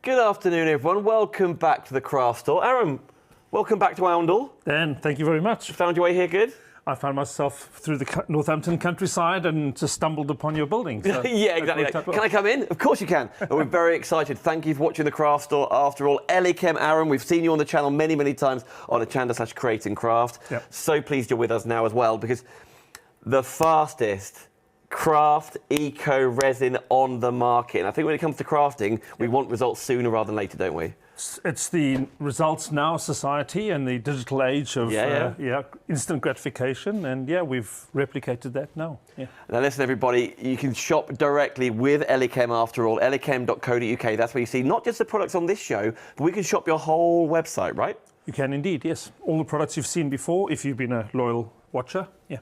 Good afternoon, everyone. Welcome back to the craft store. Aram, welcome back to Oundle. Dan, thank you very much. Found your way here good? I found myself through the Northampton countryside and just stumbled upon your building. So yeah, exactly. Can I come in? Of course you can. We're very excited. Thank you for watching the craft store. After all, Eli-Chem Aram, we've seen you on the channel many, many times on a channel/create and craft. Yep. So pleased you're with us now as well, because the fastest craft eco resin on the market. And I think when it comes to crafting, we want results sooner rather than later, don't we? It's the results now society and the digital age of instant gratification, and we've replicated that now. Yeah. Now listen, everybody, you can shop directly with Eli-Chem after all, elichem.co.uk. That's where you see not just the products on this show, but we can shop your whole website, right? You can indeed, yes. All the products you've seen before, if you've been a loyal watcher, yeah.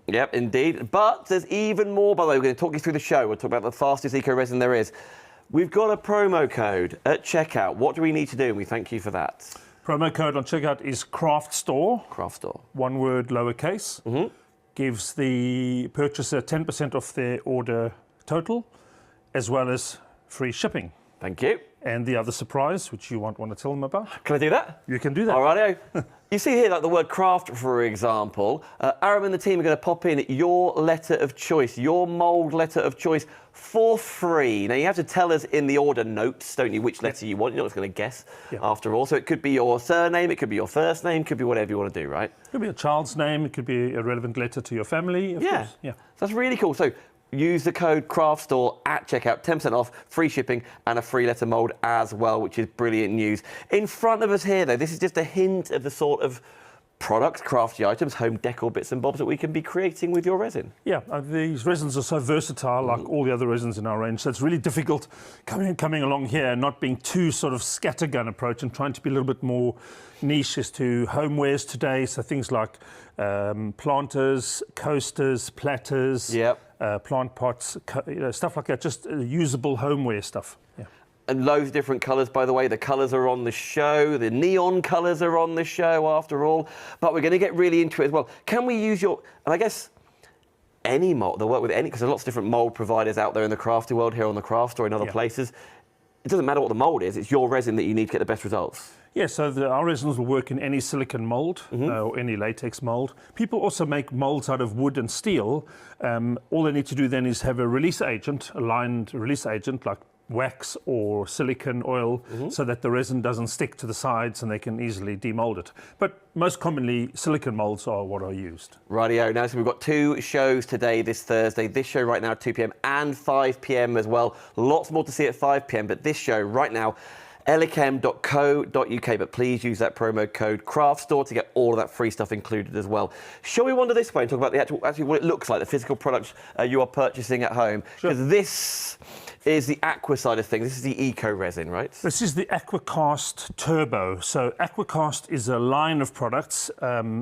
Yep, indeed. But there's even more, by the way. We're going to talk you through the show. We'll talk about the fastest eco resin there is. We've got a promo code at checkout. What do we need to do? And we thank you for that. Promo code on checkout is Craft Store. Craft Store. One word, lowercase. Mm-hmm. Gives the purchaser 10% off their order total, as well as free shipping. Thank you. And the other surprise, which you want to tell them about. Can I do that? You can do that. All righto. You see here, like the word craft, for example. Aram and the team are going to pop in your letter of choice, your mould letter of choice for free. Now, you have to tell us in the order notes, don't you, which letter you want. You're not just going to guess after all. So it could be your surname, it could be your first name, it could be whatever you want to do, right? It could be a child's name, it could be a relevant letter to your family, of course. Yeah. So that's really cool. So use the code CRAFTSTORE at checkout, 10% off, free shipping, and a free letter mould as well, which is brilliant news. In front of us here, though, this is just a hint of the sort of products, crafty items, home decor bits and bobs that we can be creating with your resin. Yeah, these resins are so versatile, like all the other resins in our range, so it's really difficult coming along here and not being too sort of scattergun approach and trying to be a little bit more niche as to homewares today, so things like planters, coasters, platters, plant pots, stuff like that, just usable homeware stuff. Yeah. And loads of different colours, by the way. The colours are on the show. The neon colours are on the show, after all. But we're going to get really into it as well. Can we use your... And I guess any mould, they'll work with any... Because there are lots of different mould providers out there in the crafty world, here on the craft store, in other places. It doesn't matter what the mould is. It's your resin that you need to get the best results. Yeah, so our resins will work in any silicon mould or any latex mould. People also make moulds out of wood and steel. All they need to do then is have a release agent, a lined release agent, like wax or silicone oil, so that the resin doesn't stick to the sides and they can easily demold it. But most commonly, silicone molds are what are used. Rightio. Now, so we've got two shows today, this Thursday. This show right now at 2 p.m. and 5 p.m. as well. Lots more to see at 5 p.m. But this show right now, elichem.co.uk, but please use that promo code CRAFTSTORE to get all of that free stuff included as well. Shall we wander this way and talk about the actually what it looks like, the physical products you are purchasing at home? Because this is the Aqua side of things. This is the eco resin, right? This is the AquaCast TURBO. So AquaCast is a line of products.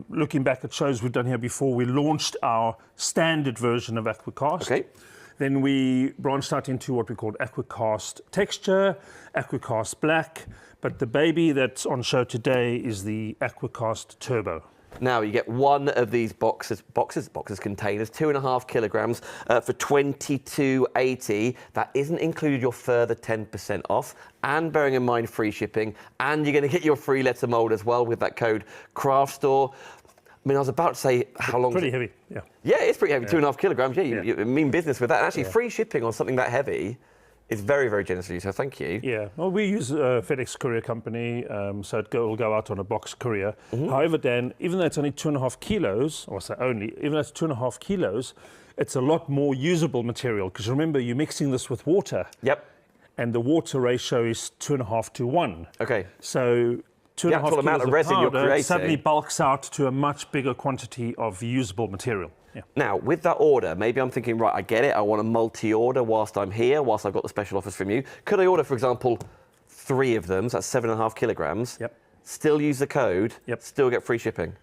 Looking back at shows we've done here before, we launched our standard version of AquaCast. Okay. Then we branched out into what we called AquaCast Texture, AquaCast Black, but the baby that's on show today is the AquaCast TURBO. Now you get one of these containers, 2.5 kilograms for $22.80. That isn't included your further 10% off, and bearing in mind free shipping, and you're going to get your free letter mould as well with that code CRAFTSTORE. I mean, I was about to say how long... Pretty heavy, yeah. Yeah, it's pretty heavy, 2.5 kilograms. Yeah, you mean business with that. And actually, free shipping on something that heavy is very, very generous of you, so thank you. Yeah, well, we use a FedEx courier company, so it'll go out on a box courier. However, Dan, even though it's only 2.5 kilos, or say only, even though it's 2.5 kilos, it's a lot more usable material, because remember, you're mixing this with water. Yep. And the water ratio is 2.5 to 1. Okay. So 2.5 kilos amount of resin powder you're creating suddenly bulks out to a much bigger quantity of usable material. Yeah. Now, with that order, maybe I'm thinking, right, I get it, I want a multi-order whilst I'm here, whilst I've got the special offers from you. Could I order, for example, 3 of them, so that's 7.5 kilograms, still use the code, still get free shipping?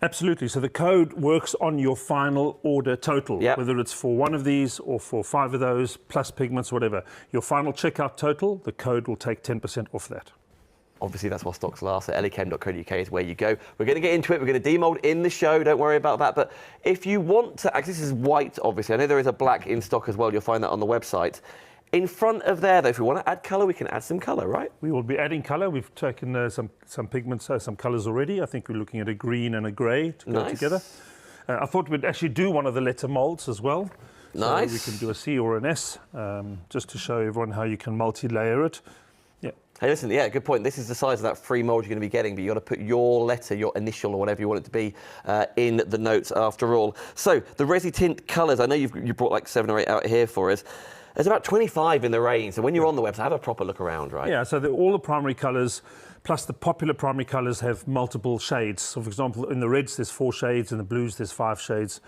Absolutely. So the code works on your final order total, whether it's for one of these or for 5 of those, plus pigments, whatever. Your final checkout total, the code will take 10% off that. Obviously, that's what stocks last. So elichem.co.uk is where you go. We're going to get into it. We're going to demold in the show. Don't worry about that. But if you want to, actually, this is white, obviously. I know there is a black in stock as well. You'll find that on the website. In front of there, though, if we want to add colour, we can add some colour, right? We will be adding colour. We've taken some pigments, some colours already. I think we're looking at a green and a grey to go together. I thought we'd actually do one of the letter moulds as well. Nice. So we can do a C or an S, just to show everyone how you can multi-layer it. Yeah. Hey, listen, yeah, good point. This is the size of that free mould you're going to be getting, but you've got to put your letter, your initial or whatever you want it to be in the notes after all. So the Resi Tint colours, I know you brought like 7 or 8 out here for us. There's about 25 in the range. So when you're on the website, have a proper look around, right? Yeah, so all the primary colours, plus the popular primary colours, have multiple shades. So for example, in the reds, there's 4 shades, in the blues, there's 5 shades,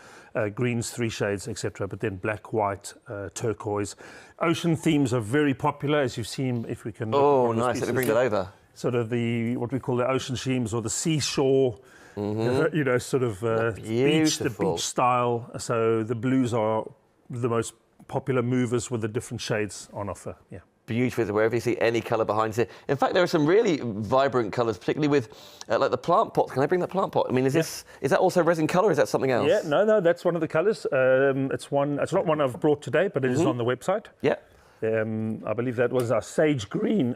greens, 3 shades, etc. But then black, white, turquoise. Ocean themes are very popular, as you've seen, if we can... Oh, nice. Let me bring that over. Sort of what we call the ocean themes, or the seashore, you know, sort of the beach style. So the blues are the most popular movers with the different shades on offer. Yeah. Beautiful, wherever you see any colour behind it. In fact, there are some really vibrant colours, particularly with like the plant pots. Can I bring that plant pot? I mean, is that also resin colour, or is that something else? Yeah, no, that's one of the colours. It's not one I've brought today, but it is on the website. Yeah. I believe that was our sage green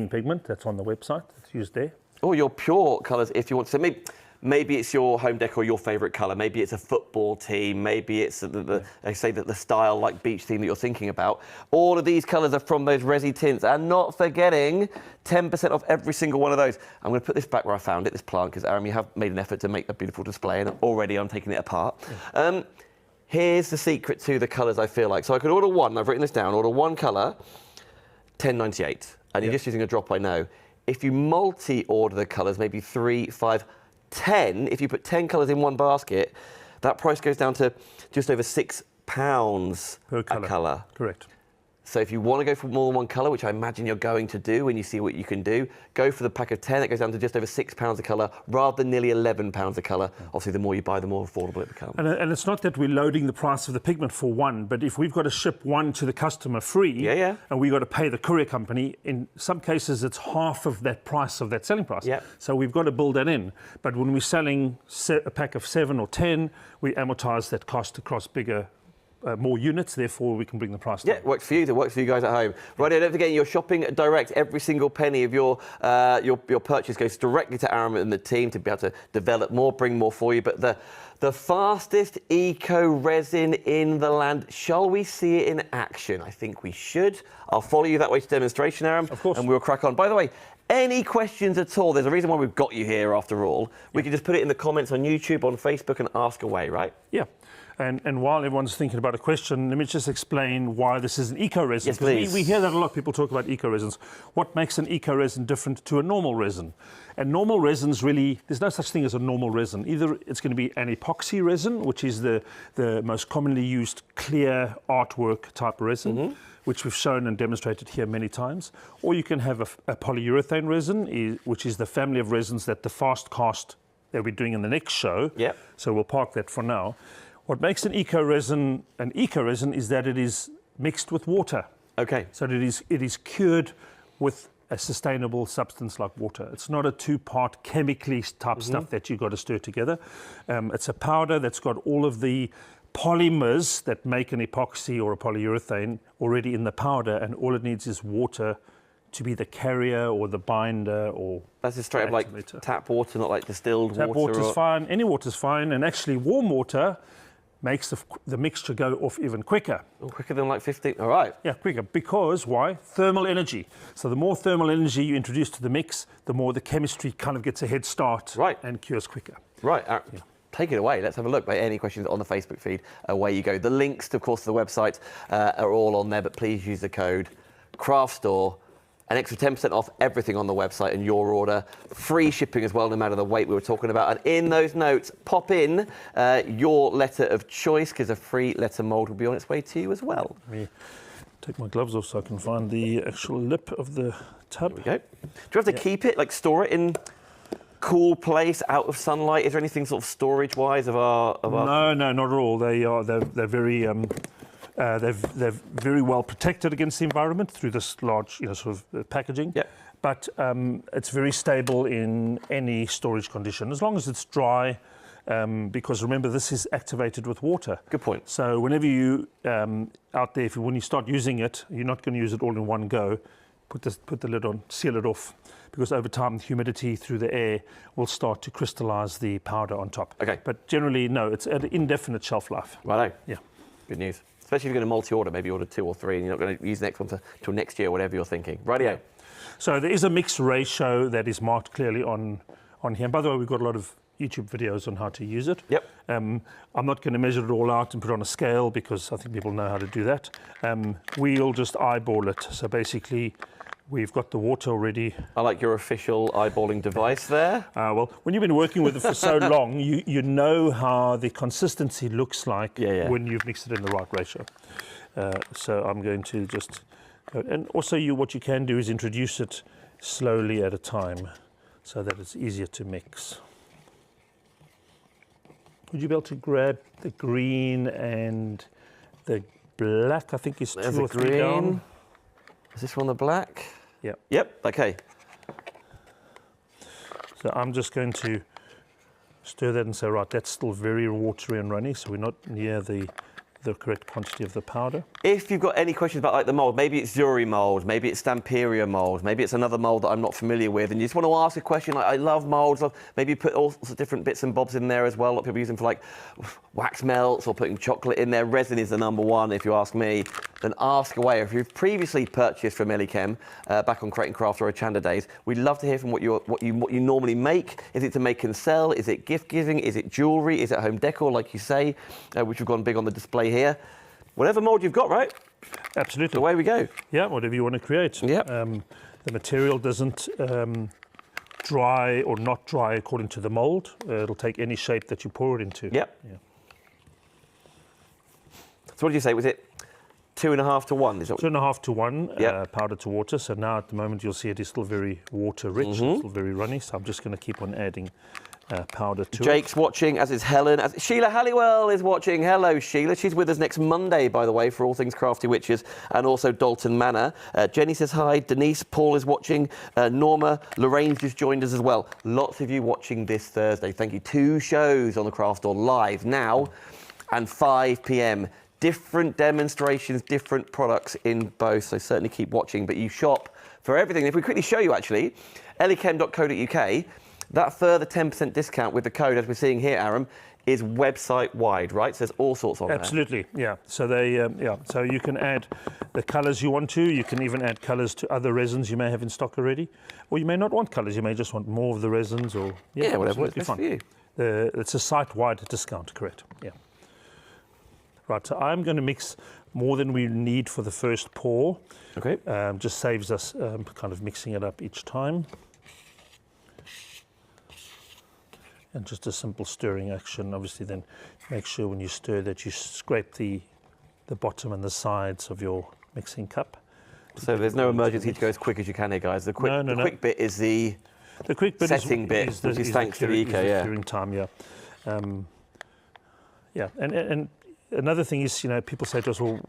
pigment. That's on the website. It's used there. Or your pure colours, if you want to. Maybe it's your home decor, your favourite colour. Maybe it's a football team. Maybe it's they say that the style like beach theme that you're thinking about. All of these colours are from those Resi Tints. And not forgetting 10% off every single one of those. I'm going to put this back where I found it, this plant, because Aram, you have made an effort to make a beautiful display, and already I'm taking it apart. Yeah. Here's the secret to the colours, I feel like. So I could order one, I've written this down, order one colour, $10.98. And you're just using a drop, I know. If you multi-order the colours, maybe 3, 5, 10, if you put 10 colours in one basket, that price goes down to just over £6 per colour. Correct. So if you want to go for more than one colour, which I imagine you're going to do when you see what you can do, go for the pack of 10. It goes down to just over £6 a colour, rather than nearly £11 a colour. Yeah. Obviously, the more you buy, the more affordable it becomes. And it's not that we're loading the price of the pigment for one, but if we've got to ship one to the customer free, and we've got to pay the courier company, in some cases it's half of that price of that selling price. Yep. So we've got to build that in. But when we're selling a pack of 7 or 10, we amortise that cost across more units, therefore we can bring the price down. Yeah, works for you. It works for you guys at home. Right, don't forget, you're shopping direct. Every single penny of your purchase goes directly to Aram and the team to be able to develop more, bring more for you. But the fastest eco resin in the land, shall we see it in action? I think we should. I'll follow you that way to demonstration, Aram. Of course. And we'll crack on. By the way, any questions at all? There's a reason why we've got you here after all. We can just put it in the comments on YouTube, on Facebook, and ask away, right? Yeah. And while everyone's thinking about a question, let me just explain why this is an eco-resin. Yes, please. We hear that a lot, people talk about eco-resins. What makes an eco-resin different to a normal resin? And normal resins really, there's no such thing as a normal resin. Either it's going to be an epoxy resin, which is the most commonly used clear artwork type resin, which we've shown and demonstrated here many times. Or you can have a polyurethane resin, which is the family of resins that the fast cast that we're doing in the next show. Yep. So we'll park that for now. What makes an eco-resin is that it is mixed with water. Okay. So it is cured with a sustainable substance like water. It's not a 2-part chemically type stuff that you've got to stir together. It's a powder that's got all of the polymers that make an epoxy or a polyurethane already in the powder, and all it needs is water to be the carrier or the binder or... That's just straight up like tap water, not like distilled water? Tap water's fine, any water's fine, and actually warm water makes the mixture go off even quicker. Oh, quicker than like 15, all right. Yeah, quicker, because why? Thermal energy. So the more thermal energy you introduce to the mix, the more the chemistry kind of gets a head start and cures quicker. Right, take it away. Let's have a look. Any questions on the Facebook feed, away you go. The links, of course, to the website are all on there, but please use the code CRAFTSTORE. An extra 10% off everything on the website and your order. Free shipping as well, no matter the weight we were talking about. And in those notes, pop in your letter of choice, because a free letter mould will be on its way to you as well. Let me take my gloves off so I can find the actual lip of the tub. There we go. Do you have to keep it, like store it in cool place, out of sunlight? Is there anything sort of storage-wise of our... No, not at all. They're very... they're very well protected against the environment through this large, sort of packaging. Yeah. But it's very stable in any storage condition, as long as it's dry because remember, this is activated with water. Good point. So whenever you, out there, when you start using it, you're not going to use it all in one go. Put the lid on, seal it off, because over time the humidity through the air will start to crystallize the powder on top. Okay. But generally, no, it's an indefinite shelf life. Righto. Yeah. Good news. Especially if you're going to multi-order, maybe order 2 or 3 and you're not going to use the next one till next year, whatever you're thinking. Rightio. So there is a mix ratio that is marked clearly on here. And by the way, we've got a lot of YouTube videos on how to use it. Yep. I'm not going to measure it all out and put it on a scale because I think people know how to do that. We'll just eyeball it. So basically, we've got the water already. I like your official eyeballing device there. Well, when you've been working with it for so long, you know how the consistency looks like when you've mixed it in the right ratio. So I'm going to just, and also what you can do is introduce it slowly at a time so that it's easier to mix. Would you be able to grab the green and the black? I think it's There's 2 or 3 down. Is this one the black? Yeah. Yep, okay. So I'm just going to stir that and say, right, that's still very watery and runny, so we're not near the correct quantity of the powder. If you've got any questions about like the mould, maybe it's Zuri mould, maybe it's Stamperia mould, maybe it's another mould that I'm not familiar with, and you just want to ask a question, like I love moulds, maybe you put all sorts of different bits and bobs in there as well. A lot of people use them for like wax melts or putting chocolate in there. Resin is the #1 if you ask me. Then ask away. If you've previously purchased from Eli-Chem back on Crate and Craft or Ochanda days, we'd love to hear from what you normally make. Is it to make and sell? Is it gift giving? Is it jewellery? Is it home decor, like you say, which we've gone big on the display here? Whatever mould you've got, right? Absolutely. Away we go. Yeah, whatever you want to create. Yeah. The material doesn't dry or not dry according to the mould. It'll take any shape that you pour it into. Yep. Yeah. So what did you say? Was it 2.5 to 1? Is that 2.5 to 1 Yep. powder to water. So now at the moment you'll see it is still very water rich, still very runny. So I'm just going to keep on adding powder to Jake's watching, as is Helen. Sheila Halliwell is watching. Hello, Sheila. She's with us next Monday, by the way, for all things Crafty Witches, and also Dalton Manor. Jenny says hi. Denise, Paul is watching. Norma, Lorraine's just joined us as well. Lots of you watching this Thursday. Thank you. 2 shows on the Craft Store live now and 5 p.m. Different demonstrations, different products in both, so certainly keep watching. But you shop for everything. If we quickly show you, actually, elichem.co.uk, that further 10% discount with the code, as we're seeing here, Aram, is website wide, right? So there's all sorts on there. Absolutely, yeah. So so you can add the colours you want to. You can even add colours to other resins you may have in stock already, or you may not want colours. You may just want more of the resins, or whatever works best for you. It's a site-wide discount, correct? Yeah. Right. So I'm going to mix more than we need for the first pour. Okay. Just saves us kind of mixing it up each time. And just a simple stirring action. Obviously, then make sure when you stir that you scrape the bottom and the sides of your mixing cup. So there's no emergency to go as quick as you can here, guys. The quick bit is the quick bit setting bit, which is thanks to the eco, yeah. During time, yeah. And another thing is, people say to us, well,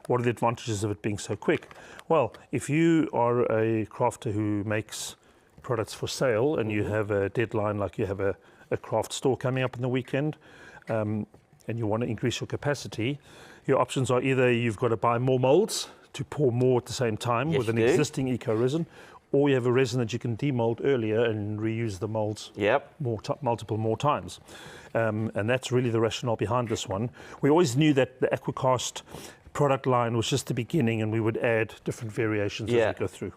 what are the advantages of it being so quick? Well, if you are a crafter who makes products for sale and you have a deadline, like you have a craft store coming up in the weekend, and you want to increase your capacity, your options are either you've got to buy more moulds to pour more at the same time with an existing eco resin, or you have a resin that you can demold earlier and reuse the moulds multiple more times. And that's really the rationale behind this one. We always knew that the AquaCast product line was just the beginning, and we would add different variations as we go through.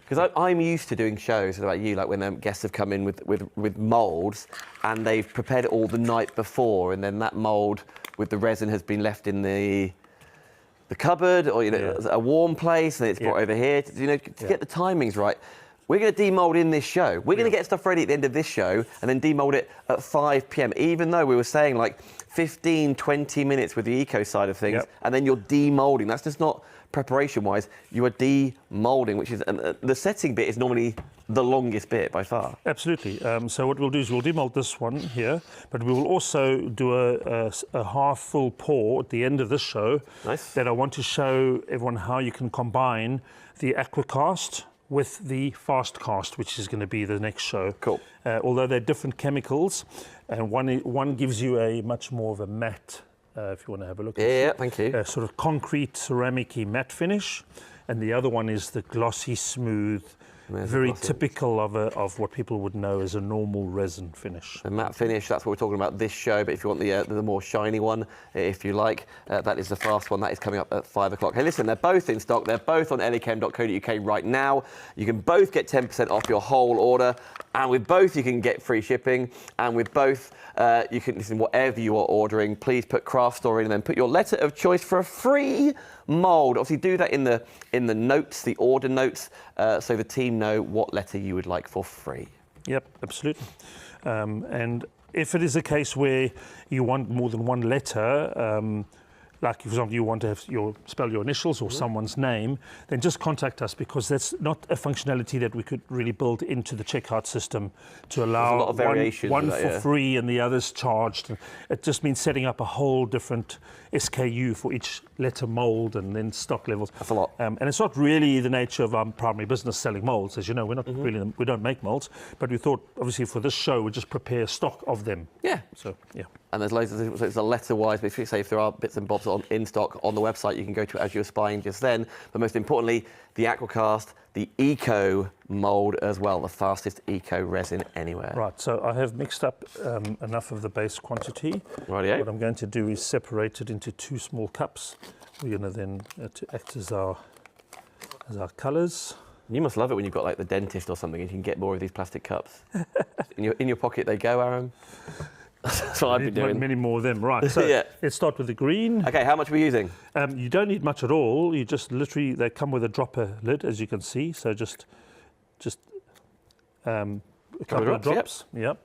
Because I'm used to doing shows, about you, like when guests have come in with moulds and they've prepared it all the night before, and then that mould with the resin has been left in the cupboard, or a warm place, and it's brought over here. To get the timings right. We're going to demold in this show. We're going to get stuff ready at the end of this show and then demold it at 5 p.m. Even though we were saying like 15, 20 minutes with the eco side of things, and then you're demolding. That's just not preparation-wise. You are demolding, which is the setting bit is normally the longest bit by far. Absolutely. So what we'll do is we'll demold this one here, but we will also do a half full pour at the end of this show. Nice. That I want to show everyone how you can combine the AquaCast with the fast cast, which is going to be the next show. Cool. Although they're different chemicals, and one gives you a much more of a matte, if you want to have a look. Yeah, thank you. Sort of concrete, ceramic-y matte finish, and the other one is the glossy, smooth, very typical of what people would know as a normal resin finish. The matte finish, that's what we're talking about this show, but if you want the more shiny one, if you like, that is the fast one. That is coming up at 5 o'clock. Hey, listen, they're both in stock. They're both on Eli-Chem.co.uk right now. You can both get 10% off your whole order, and with both you can get free shipping, and with both you can, listen, whatever you are ordering, please put craft store in and then put your letter of choice for a free mould. Obviously do that in the notes, the order notes, so the team know what letter you would like for free. Yep, absolutely. And if it is a case where you want more than one letter, like for example, you want to have spell your initials or someone's name, then just contact us, because that's not a functionality that we could really build into the checkout system to allow a lot of variation one for that, for yeah. free and the others charged. It just means setting up a whole different SKU for each letter mold and then stock levels. That's a lot. And it's not really the nature of our primary business selling molds. As you know, we're not really, we don't make molds, but we thought obviously for this show we'd just prepare stock of them. Yeah. So, yeah. And there's loads of different, so it's a letter-wise, but say if there are bits and bobs in stock on the website, you can go to it as you were spying just then. But most importantly, the AquaCast, the Eco mould as well, the fastest Eco resin anywhere. Right, so I have mixed up enough of the base quantity. Rightio. What I'm going to do is separate it into 2 small cups. We're going to then to act as our colours. You must love it when you've got like the dentist or something and you can get more of these plastic cups. in your pocket they go, Aram. That's what I've been doing. Many more of them, right. So Yeah. Let's start with the green. Okay, how much are we using? You don't need much at all. You just literally, they come with a dropper lid, as you can see. So just a couple of drops. Yep.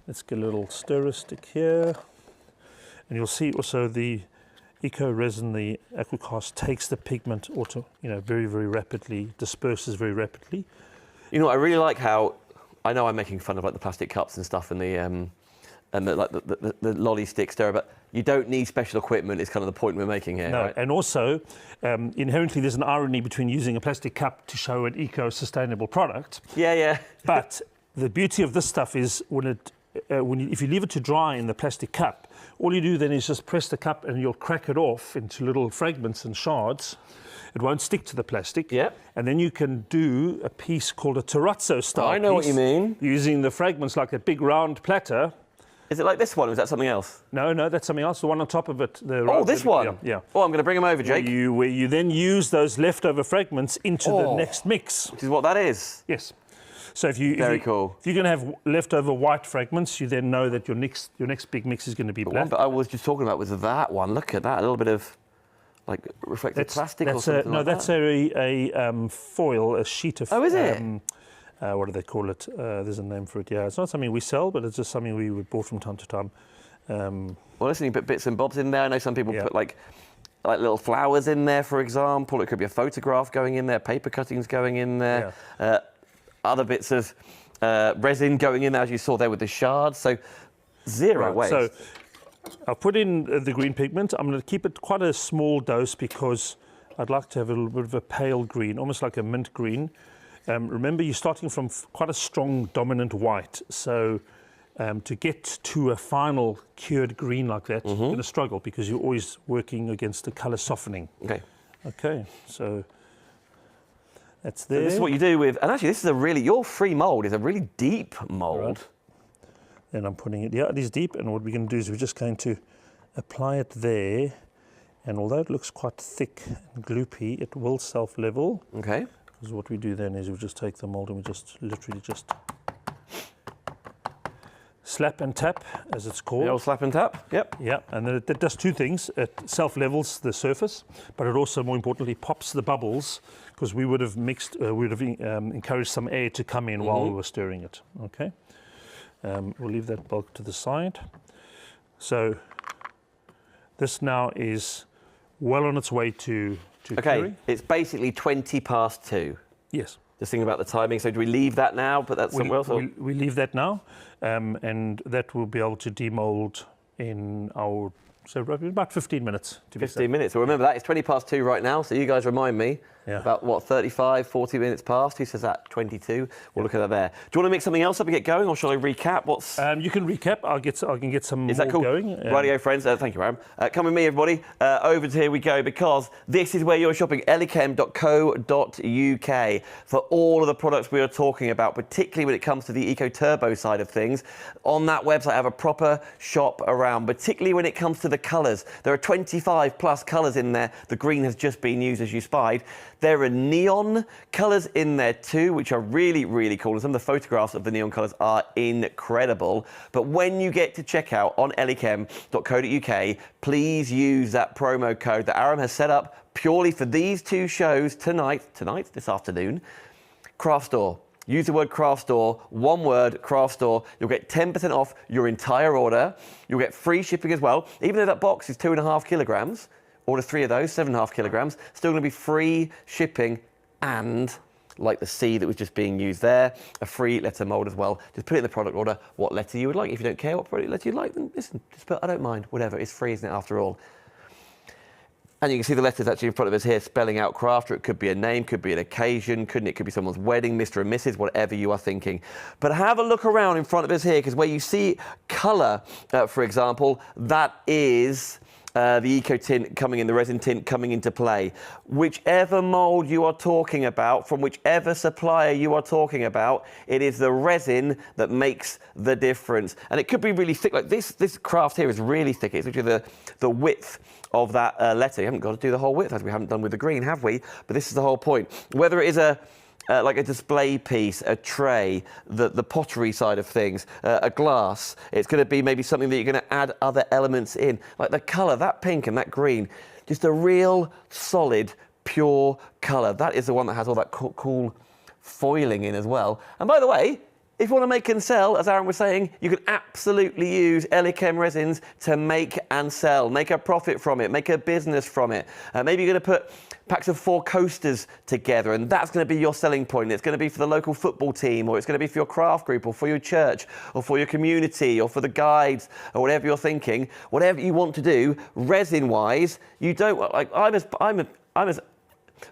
Let's get a little stirrer stick here. And you'll see also the Eco resin, the AquaCast, takes the pigment very, very rapidly, disperses very rapidly. You know, I really like how, I know I'm making fun of like the plastic cups and stuff and the lolly stick stirrer, but you don't need special equipment is kind of the point we're making here. No, right? and also inherently there's an irony between using a plastic cup to show an eco-sustainable product. Yeah, yeah. But the beauty of this stuff is if you leave it to dry in the plastic cup, all you do then is just press the cup and you'll crack it off into little fragments and shards. It won't stick to the plastic. Yeah. And then you can do a piece called a terrazzo style. I know what you mean. Using the fragments like a big round platter. Is it like this one, or is that something else? No, that's something else. The one on top of it. Oh, this one? Yeah. Oh, I'm going to bring them over, Jake. Where you then use those leftover fragments into the next mix. Which is what that is. Yes. So if you're going to have leftover white fragments, you then know that your next big mix is going to be black. The one that I was just talking about was that one. Look at that, a little bit of like reflective plastic or something like that. No, that's a foil, a sheet of... Oh, is it? What do they call it? There's a name for it, yeah. It's not something we sell, but it's just something we bought from time to time. Well, listen, you put bits and bobs in there. I know some people put like little flowers in there, for example. It could be a photograph going in there, paper cuttings going in there, other bits of resin going in there, as you saw there with the shards. So zero waste. So I'll put in the green pigment. I'm going to keep it quite a small dose because I'd like to have a little bit of a pale green, almost like a mint green. Remember, you're starting from quite a strong dominant white. So to get to a final cured green like that, you're going to struggle because you're always working against the colour softening. Okay, so that's there. So this is what you do with, and actually this is your free mould is a really deep mould. Right. Then I'm putting it, it is deep, and what we're going to do is we're just going to apply it there, and although it looks quite thick and gloopy, it will self-level. Okay. Because what we do then is we just take the mould and we just literally just slap and tap, as it's called. The old slap and tap, yep. Yeah, and then it does 2 things. It self-levels the surface, but it also, more importantly, pops the bubbles, because we would have encouraged some air to come in while we were stirring it. Okay. We'll leave that bulk to the side. So this now is well on its way to curing. It's basically 20 past 2. Yes. Just thinking about the timing. So do we leave that now? But that's somewhere else? We leave that now, and that will be able to demold in about 15 minutes. 15 minutes. So remember that, it's 20 past 2 right now. So you guys remind me. Yeah. About what, 35, 40 minutes past? Who says that? 22. We'll look at that there. Do you want to mix something else up and get going, or shall I recap? What's You can recap. I can get some Is that more cool? going. Radio friends, thank you, Aram. Come with me, everybody. Over to here we go, because this is where you're shopping, Eli-Chem.co.uk, for all of the products we are talking about, particularly when it comes to the Eco Turbo side of things. On that website, I have a proper shop around, particularly when it comes to the colours. There are 25 plus colours in there. The green has just been used, as you spied. There are neon colours in there too, which are really, really cool. And some of the photographs of the neon colours are incredible. But when you get to checkout on Eli-Chem.co.uk, please use that promo code that Aram has set up purely for these two shows this afternoon. Craft Store. Use the word Craft Store, one word, Craft Store. You'll get 10% off your entire order. You'll get free shipping as well. Even though that box is 2.5 kilograms, order 3 of those, 7.5 kilograms, still going to be free shipping, and, like the C that was just being used there, a free letter mould as well. Just put it in the product order, what letter you would like. If you don't care what product letter you like, then listen, just put, I don't mind, whatever. It's free, isn't it, after all? And you can see the letters actually in front of us here spelling out crafter. It could be a name, could be an occasion, couldn't it? Could be someone's wedding, Mr. and Mrs., whatever you are thinking. But have a look around in front of us here, because where you see colour, for example, that is the eco tint coming in, the resin tint coming into play. Whichever mould you are talking about, from whichever supplier you are talking about, it is the resin that makes the difference. And it could be really thick, like this craft here is really thick. It's actually the width of that letter. You haven't got to do the whole width, as we haven't done with the green, have we? But this is the whole point. Whether it is like a display piece, a tray, the pottery side of things, a glass, it's going to be maybe something that you're going to add other elements in, like the colour, that pink and that green, just a real solid, pure colour. That is the one that has all that cool foiling in as well. And by the way, if you want to make and sell, as Aram was saying, you can absolutely use Eli-Chem Resins to make and sell, make a profit from it, make a business from it. Maybe you're going to put packs of 4 coasters together, and that's going to be your selling point. It's going to be for the local football team, or it's going to be for your craft group, or for your church, or for your community, or for the guides, or whatever you're thinking. Whatever you want to do, resin-wise, you don't, like, I'm as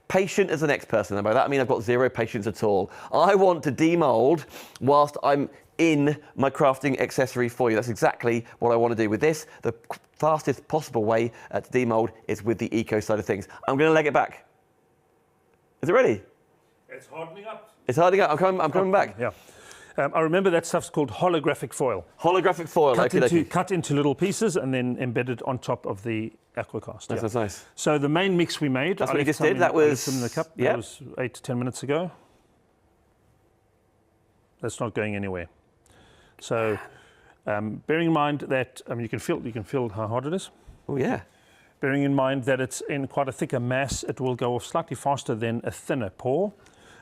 patient as the next person, and by that I mean I've got zero patience at all. I want to demold whilst I'm in my crafting accessory for you. That's exactly what I want to do with this. The fastest possible way to demold is with the eco side of things. I'm going to leg it back. Is it ready? It's hardening up. It's hardening up. I'm coming back. Yeah. I remember that stuff's called holographic foil. Holographic foil. Cut into little pieces and then embedded on top of the AquaCast. That's nice. So the main mix we made, that's what you just did. That was in the cup. That was 8 to 10 minutes ago. That's not going anywhere. So, bearing in mind that you can feel how hard it is. Oh yeah. Bearing in mind that it's in quite a thicker mass, it will go off slightly faster than a thinner pour.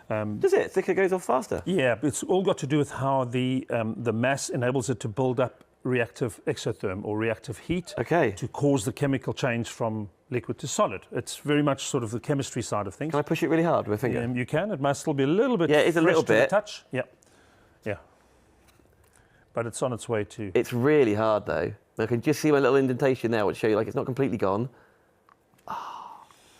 Does it? Thicker goes off faster? Yeah, but it's all got to do with how the mass enables it to build up reactive exotherm or reactive heat to cause the chemical change from liquid to solid. It's very much sort of the chemistry side of things. Can I push it really hard with a finger? You can. It must still be a little bit. Yeah, it's a little bit. To the touch. Yeah, yeah. But it's on its way to. It's really hard though. I can just see my little indentation there, which show you like it's not completely gone.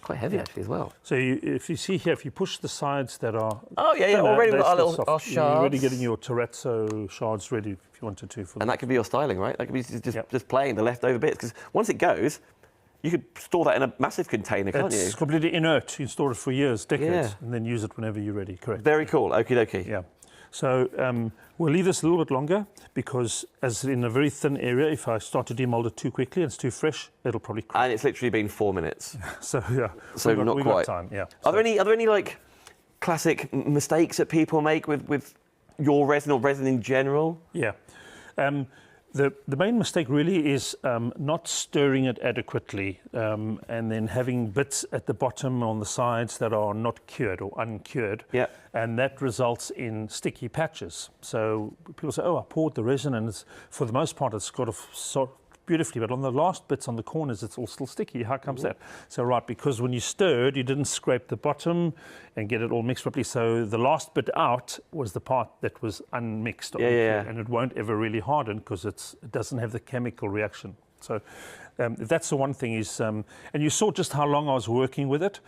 Quite heavy actually as well. So if you see here, if you push the sides that are already got our shards. You're already getting your terrazzo shards ready if you wanted to. And that could be your styling, right? That could be just playing the leftover bits, because once it goes, you could store that in a massive container, can't you? It's completely inert. You can store it for years, decades, and then use it whenever you're ready. Correct. Very cool. Okie dokie. Yeah. So we'll leave this a little bit longer, because as in a very thin area, if I start to demold it too quickly and it's too fresh, it'll probably crack. And it's literally been 4 minutes. So yeah. So not quite. Time. Yeah. Are there any like classic mistakes that people make with your resin or resin in general? Yeah. The main mistake really is not stirring it adequately, and then having bits at the bottom on the sides that are not cured or uncured. Yeah. And that results in sticky patches. So people say, oh, I poured the resin and it's, for the most part it's got sort beautifully, but on the last bits on the corners it's all still sticky. How comes that? So right, because when you stirred you didn't scrape the bottom and get it all mixed properly, so the last bit out was the part that was unmixed, and it won't ever really harden because it doesn't have the chemical reaction. So that's the one thing is, and you saw just how long I was working with it.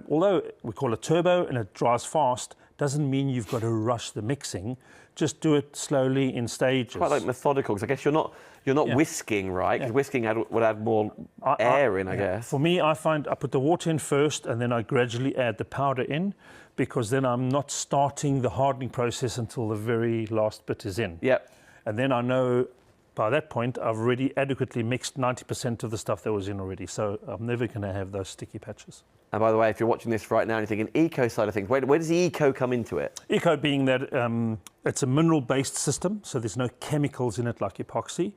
Although we call it turbo and it dries fast, doesn't mean you've got to rush the mixing. Just do it slowly in stages. Quite like methodical, because I guess you're not whisking, right? Because whisking would add more air in, I guess. For me, I find I put the water in first and then I gradually add the powder in, because then I'm not starting the hardening process until the very last bit is in. Yep. And then I know by that point I've already adequately mixed 90% of the stuff that was in already. So I'm never going to have those sticky patches. And by the way, if you're watching this right now and you're thinking eco side of things, where does the eco come into it? Eco being that it's a mineral-based system, so there's no chemicals in it like epoxy.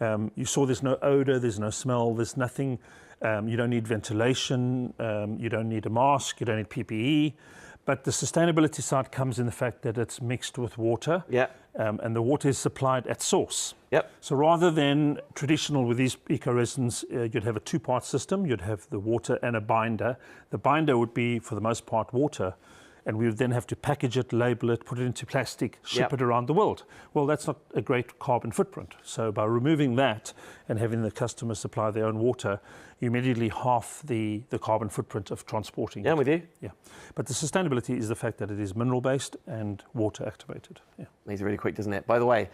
You saw there's no odor, there's no smell, there's nothing. You don't need ventilation, you don't need a mask, you don't need PPE. But the sustainability side comes in the fact that it's mixed with water, and the water is supplied at source. Yep. So rather than traditional with these eco-resins, you'd have a two-part system. You'd have the water and a binder. The binder would be, for the most part, water, and we would then have to package it, label it, put it into plastic, ship it around the world. Well, that's not a great carbon footprint. So by removing that and having the customer supply their own water, you immediately half the carbon footprint of transporting it. Yeah, I'm with you. Yeah. But the sustainability is the fact that it is mineral-based and water-activated. Yeah. Makes it really quick, doesn't it? By the way,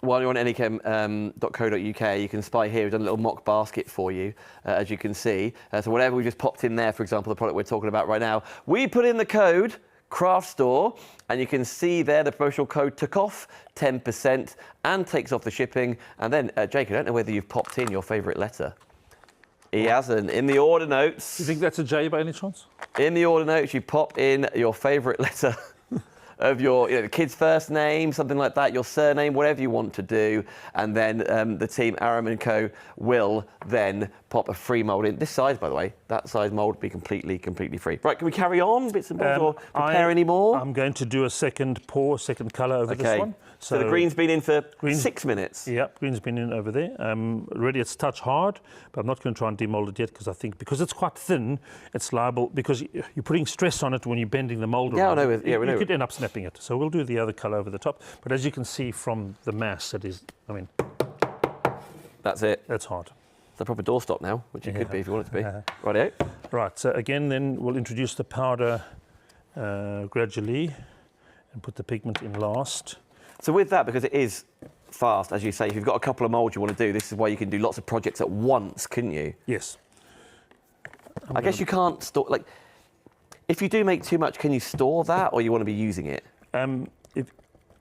while you're on Eli-Chem.co.uk, you can spy here. We've done a little mock basket for you, as you can see. So whatever we just popped in there, for example, the product we're talking about right now, we put in the code Craft Store, and you can see there the promotional code took off 10% and takes off the shipping. And then, Jake, I don't know whether you've popped in your favourite letter. He hasn't. In the order notes. Do you think that's a J by any chance? In the order notes, you pop in your favourite letter of your kid's first name, something like that, your surname, whatever you want to do. And then the team, Aram & Co, will then pop a free mould in. This size, by the way, that size mould will be completely free. Right, can we carry on, bits and bobs, or prepare any more? I'm going to do a second pour, second colour over this one. So the green's been in for 6 minutes. Yeah, green's been in over there. Really, it's touch hard, but I'm not going to try and demold it yet, because I think because it's quite thin, it's liable, because you're putting stress on it when you're bending the mould around. You could end up snapping it. So we'll do the other colour over the top. But as you can see from the mass, it is, I mean... That's it. That's hard. It's a proper doorstop now, which it could be if you want it to be. Rightio. Right, so again, then we'll introduce the powder gradually and put the pigment in last. So with that, because it is fast, as you say, if you've got a couple of moulds you want to do, this is why you can do lots of projects at once, couldn't you? Yes. I guess you can't store, like, if you do make too much, can you store that, or you want to be using it?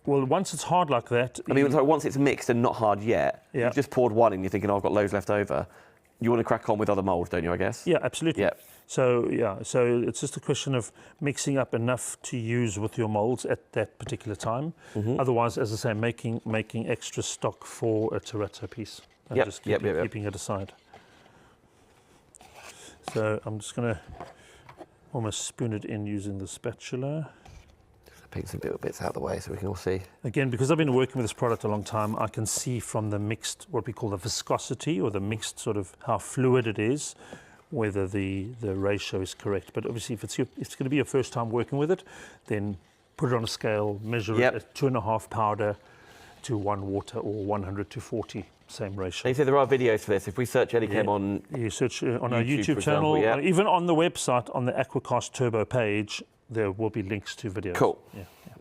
Well, once it's hard like that... I mean, once it's mixed and not hard yet, you've just poured one and you're thinking, oh, I've got loads left over. You want to crack on with other moulds, don't you, I guess? Yeah, absolutely. Yeah. So it's just a question of mixing up enough to use with your moulds at that particular time. Otherwise, as I say, making extra stock for a terrazzo piece and just keeping it aside. So I'm just going to almost spoon it in using the spatula. Pick some little bits out of the way so we can all see. Again, because I've been working with this product a long time, I can see from the mixed, what we call the viscosity, or the mixed sort of how fluid it is, whether the ratio is correct. But obviously, if it's going to be your first time working with it, then put it on a scale, measure it at 2.5 powder to 1 water, or 100 to 40, same ratio. And you say there are videos for this. If we search Eli-Chem on you search on our YouTube channel, even on the website, on the AquaCast TURBO page, there will be links to videos. Cool.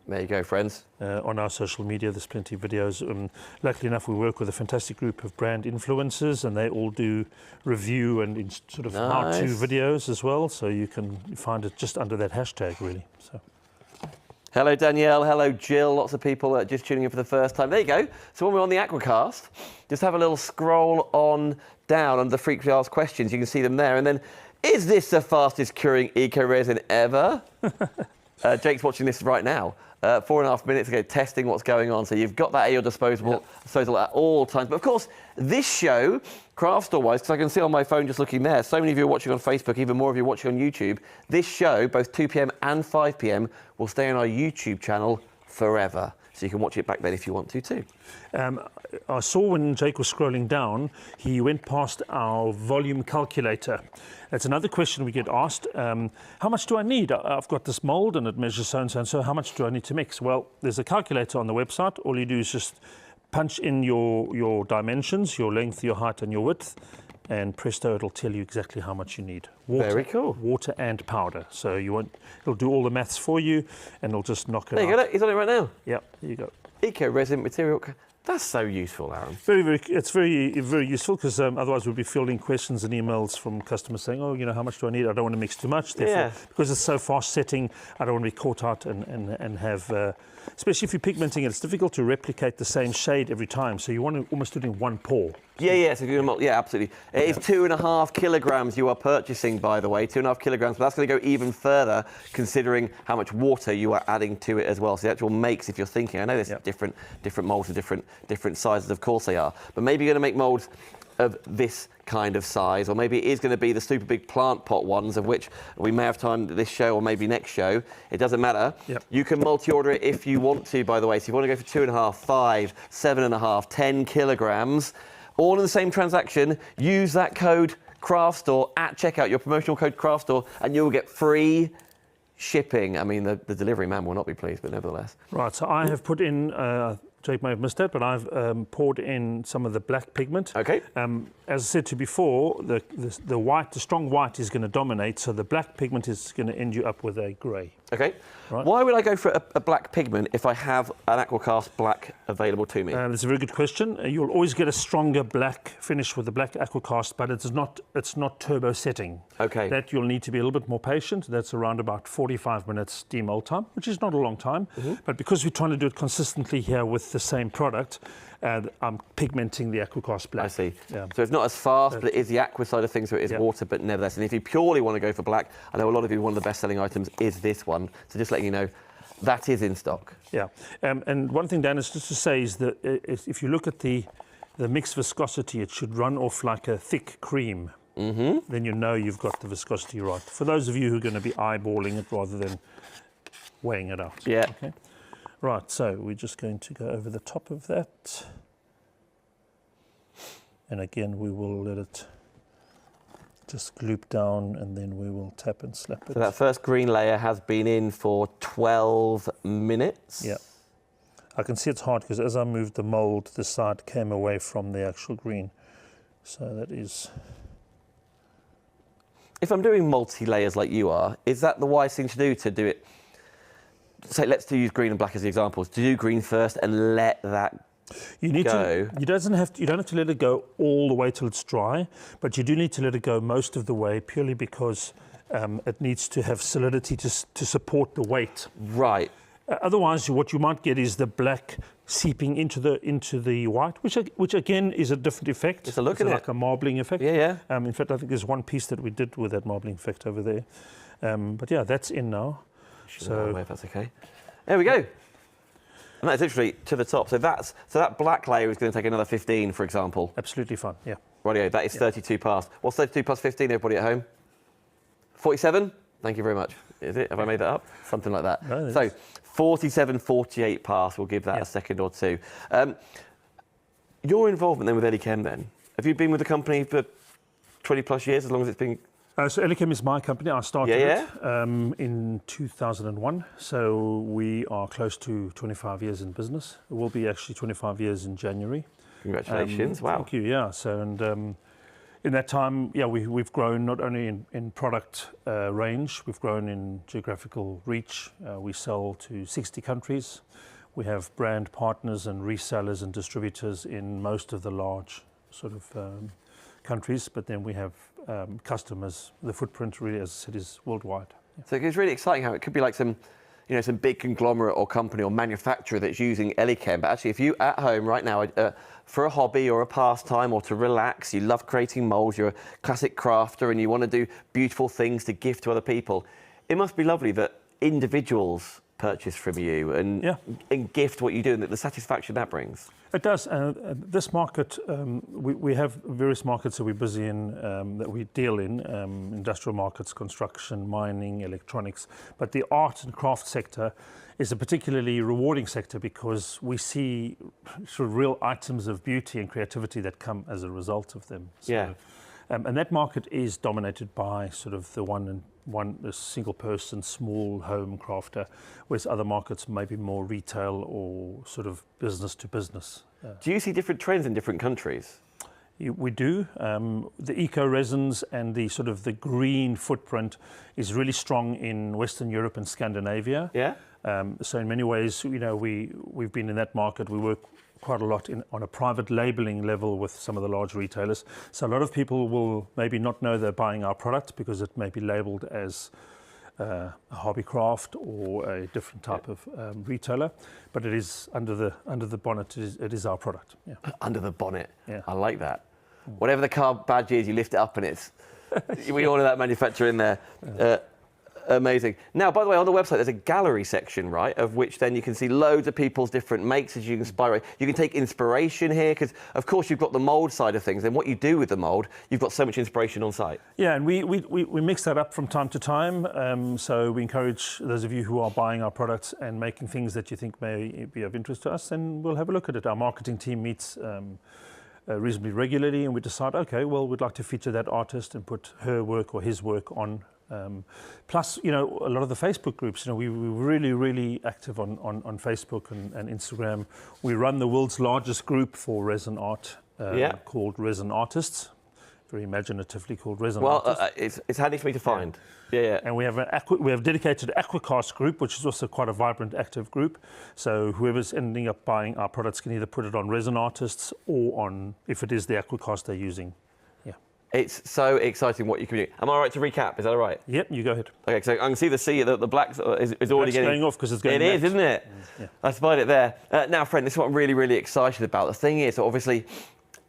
There you go, friends. On our social media, there's plenty of videos. Luckily enough, we work with a fantastic group of brand influencers, and they all do review and sort of how-to videos as well. So you can find it just under that hashtag, really. So. Hello, Danielle. Hello, Jill. Lots of people just tuning in for the first time. There you go. So when we're on the AquaCast, just have a little scroll on down under the frequently asked questions. You can see them there. And then, is this the fastest curing eco-resin ever? Jake's watching this right now. 4.5 minutes ago, testing what's going on. So you've got that at your disposal at all times. But of course, this show, Craft Store-wise, because I can see on my phone just looking there, so many of you are watching on Facebook, even more of you are watching on YouTube. This show, both 2 p.m. and 5 p.m, will stay on our YouTube channel forever. So you can watch it back then if you want to too. I saw when Jake was scrolling down, he went past our volume calculator. That's another question we get asked. How much do I need? I've got this mould and it measures so and so and so. How much do I need to mix? Well, there's a calculator on the website. All you do is just punch in your dimensions, your length, your height, and your width, and presto, it'll tell you exactly how much you need. Water, Very cool. Water and powder. So it'll do all the maths for you, and it'll just knock it There out. you go. He's on it right now. Yeah, there you go. Eco-resin material. That's so useful, Aram. It's very useful, because otherwise we'll be fielding questions and emails from customers saying, oh, how much do I need? I don't want to mix too much. Therefore, because it's so fast setting, I don't want to be caught out and have, especially if you're pigmenting it, it's difficult to replicate the same shade every time. So you want to almost do it in one pour. Yeah, so absolutely. It is 2.5 kilograms you are purchasing, by the way, 2.5 kilograms, but that's going to go even further considering how much water you are adding to it as well. So the actual makes, if you're thinking, I know there's different molds and different sizes, of course they are, but maybe you're going to make molds of this kind of size, or maybe it is going to be the super big plant pot ones, of which we may have time this show or maybe next show. It doesn't matter. Yep. You can multi-order it if you want to, by the way. So if you want to go for 2.5, 5, 7.5, 10 kilograms, all in the same transaction, use that code CraftStore at checkout, your promotional code CraftStore, and you'll get free shipping. I mean, the delivery man will not be pleased, but nevertheless. Right, so I have put in, Jake may have missed that, but I've poured in some of the black pigment. Okay. As I said to you before, the white, the strong white is going to dominate, so the black pigment is going to end you up with a grey. Okay. Right. Why would I go for a black pigment if I have an AquaCast black available to me? That's a very good question. You'll always get a stronger black finish with the black AquaCast, but it's not turbo setting. Okay. That you'll need to be a little bit more patient. That's around about 45 minutes demold time, which is not a long time. Mm-hmm. But because we're trying to do it consistently here with the same product, I'm pigmenting the AquaCast black. I see. Yeah. So it's not as fast, but it is the aqua side of things, so it is water, but nevertheless. And if you purely want to go for black, I know a lot of you, one of the best-selling items is this one. So just letting you know, that is in stock. Yeah. And one thing, Dan, is just to say is that if you look at the mixed viscosity, it should run off like a thick cream. Mm-hmm. Then you know you've got the viscosity right. For those of you who are going to be eyeballing it rather than weighing it out. Yeah. Okay. Right, so we're just going to go over the top of that. And again, we will let it just loop down, and then we will tap and slap it. So that first green layer has been in for 12 minutes. Yeah. I can see it's hard because as I moved the mold, the side came away from the actual green. So that is... If I'm doing multi-layers like you are, is that the wise thing to do it? Say, let's use green and black as the examples. To do green first and let that you need go. To. You don't have to let it go all the way till it's dry, but you do need to let it go most of the way, purely because it needs to have solidity to support the weight. Right. Otherwise, what you might get is the black seeping into the white, which again is a different effect. It's a look at it. Like a marbling effect. Yeah. In fact, I think there's one piece that we did with that marbling effect over there. But yeah, that's in now. So if that's okay. There we go. And that's literally to the top. So that black layer is going to take another 15, for example. Absolutely fine. Yeah. Rightio, that is 32 past. What's 32 plus 15, everybody at home? 47? Thank you very much. Is it? Have I made that up? Something like that. No, so 47, 48 past. We'll give that a second or two. Your involvement then with Eli-Chem then? Have you been with the company for 20 plus years, as long as it's been... So Eli-Chem is my company. I started it in 2001. So we are close to 25 years in business. It will be actually 25 years in January. Congratulations. Wow. Thank you. Yeah. So, and in that time, we've grown not only in product range, we've grown in geographical reach. We sell to 60 countries. We have brand partners and resellers and distributors in most of the large sort of countries, but then we have customers. The footprint really, as I said, is worldwide. Yeah. So it's really exciting how it could be like some big conglomerate or company or manufacturer that's using Eli-Chem. But actually, if you at home right now, for a hobby or a pastime or to relax, you love creating molds, you're a classic crafter and you want to do beautiful things to gift to other people, it must be lovely that individuals purchase from you and gift what you do and the satisfaction that brings. It does. This market, we have various markets that we're busy in, that we deal in, industrial markets, construction, mining, electronics. But the art and craft sector is a particularly rewarding sector because we see sort of real items of beauty and creativity that come as a result of them. So, and that market is dominated by sort of the one a single person, small home crafter, whereas other markets may be more retail or sort of business to business. Do you see different trends in different countries? We do. The eco resins and the sort of the green footprint is really strong in Western Europe and Scandinavia. Yeah. So in many ways, we've been in that market. We work quite a lot on a private labeling level with some of the large retailers. So a lot of people will maybe not know they're buying our product because it may be labeled as a hobby craft or a different type of retailer, but it is under the bonnet. It is our product. Yeah. Under the bonnet. Yeah. I like that. Whatever the car badge is, you lift it up and it's. We order that manufacturer in there. Amazing. Now, by the way, on the website, there's a gallery section, right, of which then you can see loads of people's different makes as you can inspire. You can take inspiration here because, of course, you've got the mould side of things. And what you do with the mould, you've got so much inspiration on site. Yeah, and we mix that up from time to time. So we encourage those of you who are buying our products and making things that you think may be of interest to us, and we'll have a look at it. Our marketing team meets reasonably regularly, and we decide, okay, well, we'd like to feature that artist and put her work or his work on. Plus, a lot of the Facebook groups, we're really, really active on Facebook and Instagram. We run the world's largest group for resin art called Resin Artists, very imaginatively called Resin Artists. It's handy for me to find. Yeah. And we have a dedicated AquaCast group, which is also quite a vibrant, active group. So whoever's ending up buying our products can either put it on Resin Artists or on, if it is the AquaCast they're using. It's so exciting what you can do. Am I right to recap? Is that all right? Yep, you go ahead. Okay, so I can see the black is already going off because it's going. It is, isn't it? Yeah. I spied it there. Now, friend, this is what I'm really, really excited about. The thing is, obviously,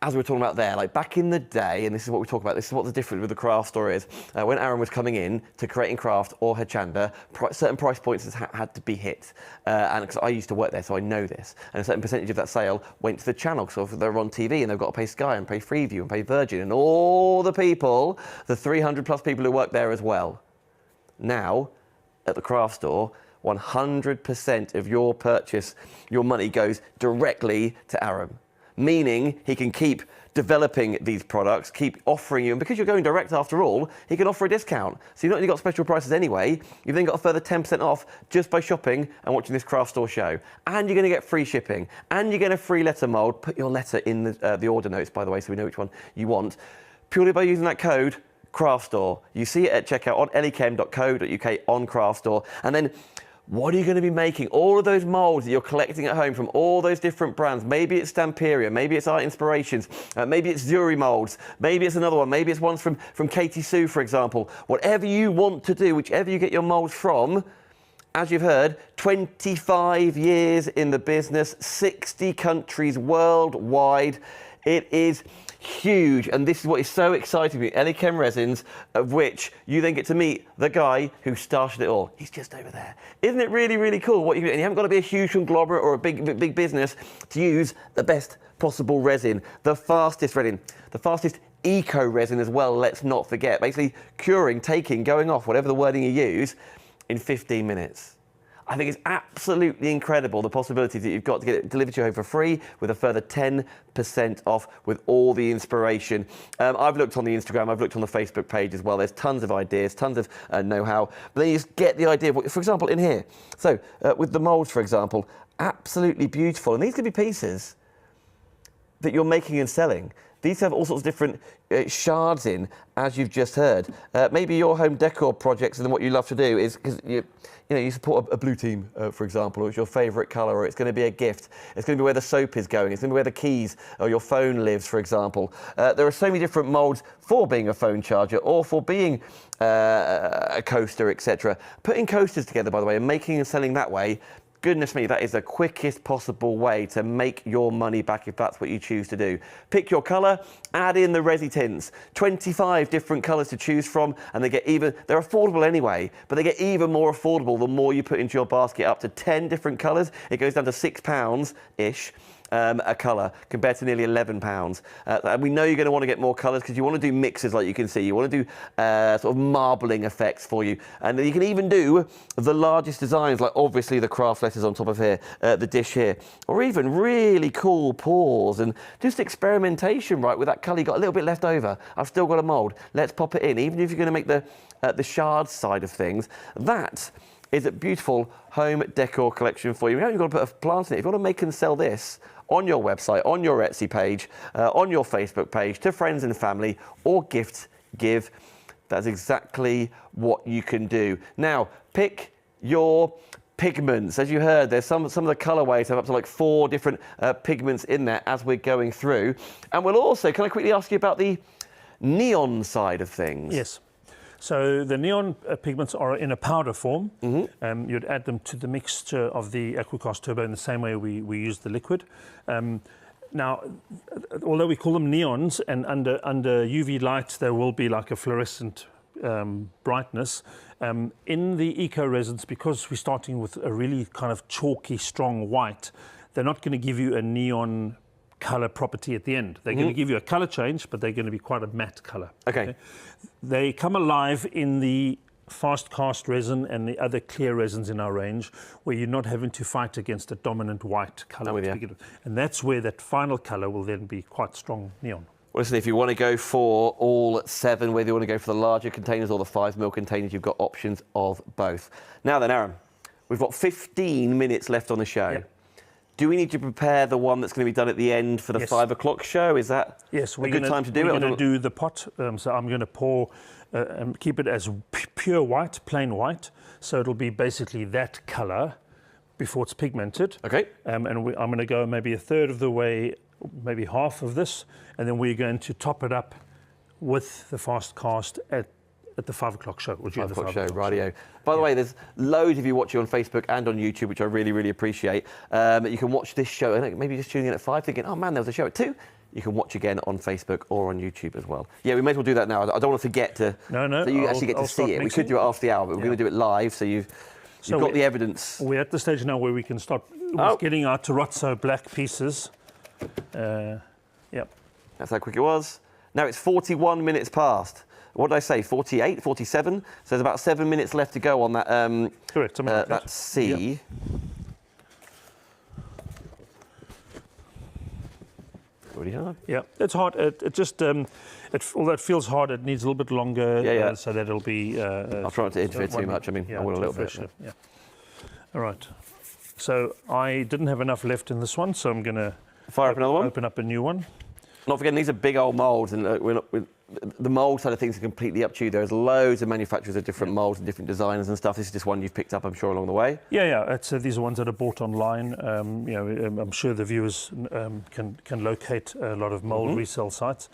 as we were talking about there, like back in the day, and this is what we talk about, this is what the difference with the craft store is. When Aram was coming in to creating craft or Hachanda, certain price points had to be hit. And because I used to work there, so I know this. And a certain percentage of that sale went to the channel. So if they're on TV and they've got to pay Sky and pay Freeview and pay Virgin and all the people, the 300 plus people who work there as well. Now, at the craft store, 100% of your purchase, your money goes directly to Aram. Meaning he can keep developing these products, keep offering you, and because you're going direct after all, he can offer a discount. So you've not only got special prices anyway, you've then got a further 10% off just by shopping and watching this craft store show. And you're going to get free shipping, and you're going to free letter mould. Put your letter in the order notes, by the way, so we know which one you want, purely by using that code, craft store. You see it at checkout on eli-chem.co.uk on craft store, and then what are you going to be making? All of those moulds that you're collecting at home from all those different brands. Maybe it's Stamperia, maybe it's Art Inspirations, maybe it's Zuri molds, maybe it's another one, maybe it's ones from Katie Sue, for example. Whatever you want to do, whichever you get your molds from, as you've heard, 25 years in the business, 60 countries worldwide. It is huge, and this is what is so exciting me. Eli-Chem Resins, of which you then get to meet the guy who started it all. He's just over there. Isn't it really, really cool? What you can do? And you haven't got to be a huge conglomerate or a big business to use the best possible resin, the fastest resin, the fastest eco resin as well. Let's not forget. Basically, curing, taking, going off, whatever the wording you use, in 15 minutes. I think it's absolutely incredible the possibilities that you've got to get it delivered to your home for free with a further 10% off with all the inspiration. I've looked on the Instagram, I've looked on the Facebook page as well. There's tons of ideas, tons of know-how. But then you just get the idea of what, for example, in here. So with the moulds, for example, absolutely beautiful. And these could be pieces that you're making and selling. These have all sorts of different shards in, as you've just heard. Maybe your home decor projects, and what you love to do is, because you support a blue team, for example, or it's your favourite colour, or it's going to be a gift. It's going to be where the soap is going. It's going to be where the keys or your phone lives, for example. There are so many different moulds for being a phone charger or for being a coaster, etc. Putting coasters together, by the way, and making and selling that way, goodness me, that is the quickest possible way to make your money back if that's what you choose to do. Pick your colour, add in the resi tints. 25 different colours to choose from, and they're affordable anyway, but they get even more affordable the more you put into your basket. Up to 10 different colours. It goes down to £6-ish. a colour compared to nearly £11. And we know you're going to want to get more colours because you want to do mixes like you can see. You want to do sort of marbling effects for you. And you can even do the largest designs, like obviously the craft letters on top of here, the dish here, or even really cool pours and just experimentation, right, with that colour. You got a little bit left over. I've still got a mould. Let's pop it in. Even if you're going to make the shards side of things, that is a beautiful home decor collection for you. You haven't got to put a plant in it. If you want to make and sell this on your website, on your Etsy page, on your Facebook page, to friends and family, or give, that's exactly what you can do. Now, pick your pigments. As you heard, there's some of the colorways have up to like 4 different pigments in there as we're going through. And we'll also, can I quickly ask you about the neon side of things? Yes. So the neon pigments are in a powder form. You'd add them to the mixture of the AquaCast TURBO in the same way we use the liquid. Now, although we call them neons, and under UV light there will be like a fluorescent brightness, in the eco resins, because we're starting with a really kind of chalky, strong white, they're not going to give you a neon color property at the end. They're going to give you a color change, but they're going to be quite a matte color. Okay. They come alive in the fast cast resin and the other clear resins in our range, where you're not having to fight against a dominant white color. And that's where that final color will then be quite strong neon. Well, listen, if you want to go for all 7, whether you want to go for the larger containers or the 5ml containers, you've got options of both. Now then, Aram, we've got 15 minutes left on the show. Yep. Do we need to prepare the one that's going to be done at the end for the 5 o'clock show? Is that a good time to do it? We're going to do the pot. So I'm going to pour and keep it as pure white, plain white. So it'll be basically that color before it's pigmented. Okay. And I'm going to go maybe 1/3 of the way, maybe half of this, and then we're going to top it up with the fast cast at the 5 o'clock show. 5 o'clock show, radio. By the way, there's loads of you watching on Facebook and on YouTube, which I really, really appreciate. You can watch this show, I think maybe just tuning in at 5 thinking, oh man, there was a show at 2. You can watch again on Facebook or on YouTube as well. Yeah, we may as well do that now. I don't want to forget to, so you actually get to see it. We could do it after the hour, but we're going to do it live, so you've got the evidence. We're at the stage now where we can start getting our terrazzo black pieces. Yep. That's how quick it was. Now it's 41 minutes past. What did I say, 48, 47? So there's about 7 minutes left to go on that, correct, like that C. Yep. Pretty hard. Yeah, it's hard. It just, although it feels hard, it needs a little bit longer so that it'll be... I'll try not to interfere too much. I mean, I want a little bit. Yeah. All right. So I didn't have enough left in this one, so I'm going to... Fire up another one? Open up a new one. Not forgetting, these are big old moulds, and the mould side of things are completely up to you. There's loads of manufacturers of different moulds and different designers and stuff. This is just one you've picked up, I'm sure, along the way. Yeah. These are ones that are bought online. I'm sure the viewers can locate a lot of mould resale sites,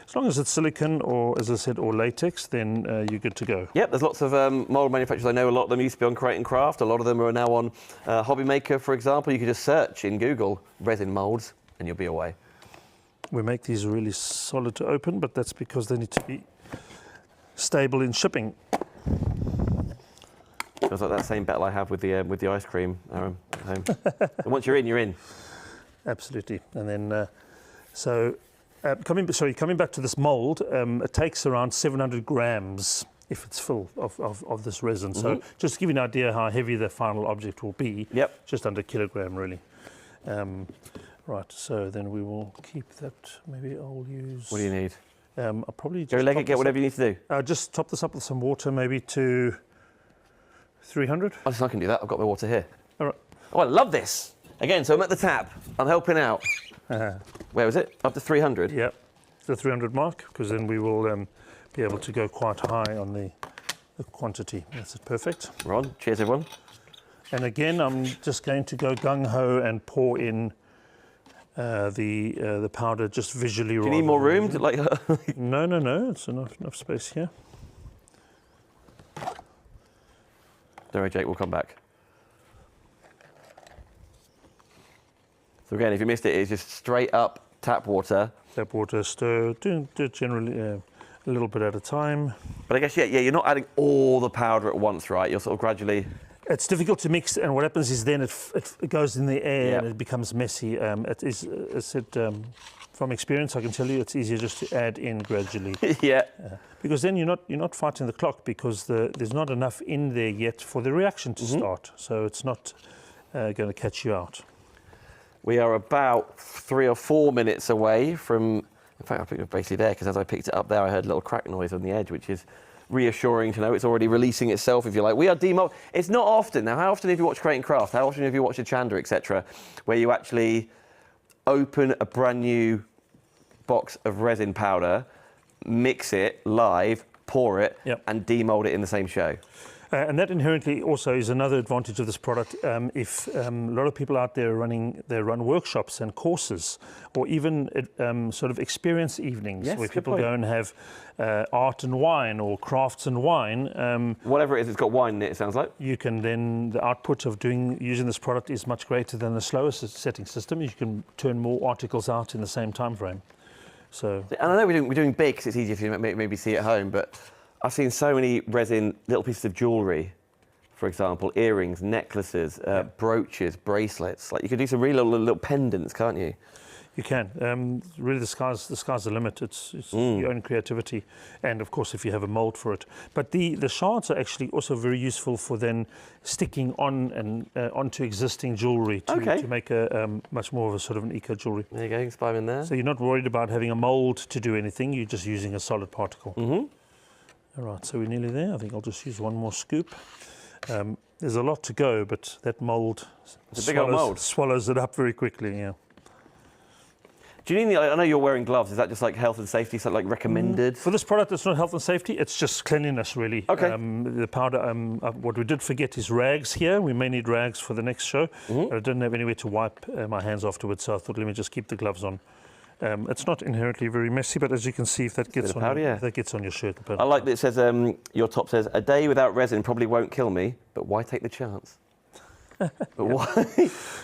as long as it's silicone or, as I said, or latex, then you're good to go. Yep, there's lots of mould manufacturers. I know a lot of them used to be on Create and Craft. A lot of them are now on Hobby Maker, for example. You could just search in Google resin moulds and you'll be away. We make these really solid to open, but that's because they need to be stable in shipping. Feels like that same battle I have with the ice cream, Aram, at home. And once you're in, you're in. Absolutely. And then, coming back to this mould, it takes around 700 grams if it's full of this resin. So just to give you an idea how heavy the final object will be, just under a kilogram really. Right, so then we will keep that. Maybe I'll use... What do you need? I'll probably just... Go leg it, get whatever you need to do. Just top this up with some water, maybe to 300. I can do that. I've got my water here. All right. Oh, I love this. Again, so I'm at the tap. I'm helping out. Where was it? Up to 300? Yeah, the 300 mark, because then we will be able to go quite high on the quantity. That's perfect. Ron, cheers everyone. And again, I'm just going to go gung-ho and pour in the powder just visually. Do you need more room? No, it's enough space here. Don't worry, Jake, we'll come back. So again, if you missed it, it's just straight up tap water. Tap water, stir, do generally a little bit at a time. But I guess, yeah, you're not adding all the powder at once, right? You're sort of gradually... It's difficult to mix, and what happens is then it goes in the air Yep. and it becomes messy. It is, from experience, I can tell you it's easier just to add in gradually. Yeah. Because then you're not fighting the clock, because there's not enough in there yet for the reaction to start. So it's not going to catch you out. We are about 3 or 4 minutes away from, in fact, I think it was basically there, because as I picked it up there, I heard a little crack noise on the edge, which is reassuring to know it's already releasing itself, if you like. We are demold. It's not often. Now, how often have you watched Create and Craft? How often have you watched a Chandra, etc., where you actually open a brand new box of resin powder, mix it live, pour it, and demold it in the same show? And that inherently also is another advantage of this product. If a lot of people out there run workshops and courses, or even sort of experience evenings, where people go and have art and wine, or crafts and wine. Whatever it is, it's got wine in it, it sounds like. You can then, the output of using this product is much greater than the slower setting system. You can turn more articles out in the same time frame. So, and I know we're doing big because it's easier for you to maybe see at home, but I've seen so many resin little pieces of jewellery, for example, earrings, necklaces, brooches, bracelets. Like, you could do some really little pendants, can't you? You can. Really, the sky's the limit. It's your own creativity, and of course, if you have a mold for it. But the shards are actually also very useful for then sticking on and onto existing jewellery to make a much more of a sort of an eco jewellery. There you go, you can spy them in there. So you're not worried about having a mold to do anything. You're just using a solid particle. All right, so we're nearly there. I think I'll just use one more scoop. There's a lot to go, but that mold, it's a big old mold, swallows it up very quickly. Yeah. Do you need? I know you're wearing gloves. Is that just like health and safety, so like recommended? For this product, it's not health and safety. It's just cleanliness, really. Okay. The powder. What we did forget is rags here. We may need rags for the next show. I didn't have anywhere to wipe my hands afterwards, so I thought, let me just keep the gloves on. It's not inherently very messy, but as you can see, if that gets if that gets on your shirt. I like that it says, your top says, a day without resin probably won't kill me, but why take the chance? But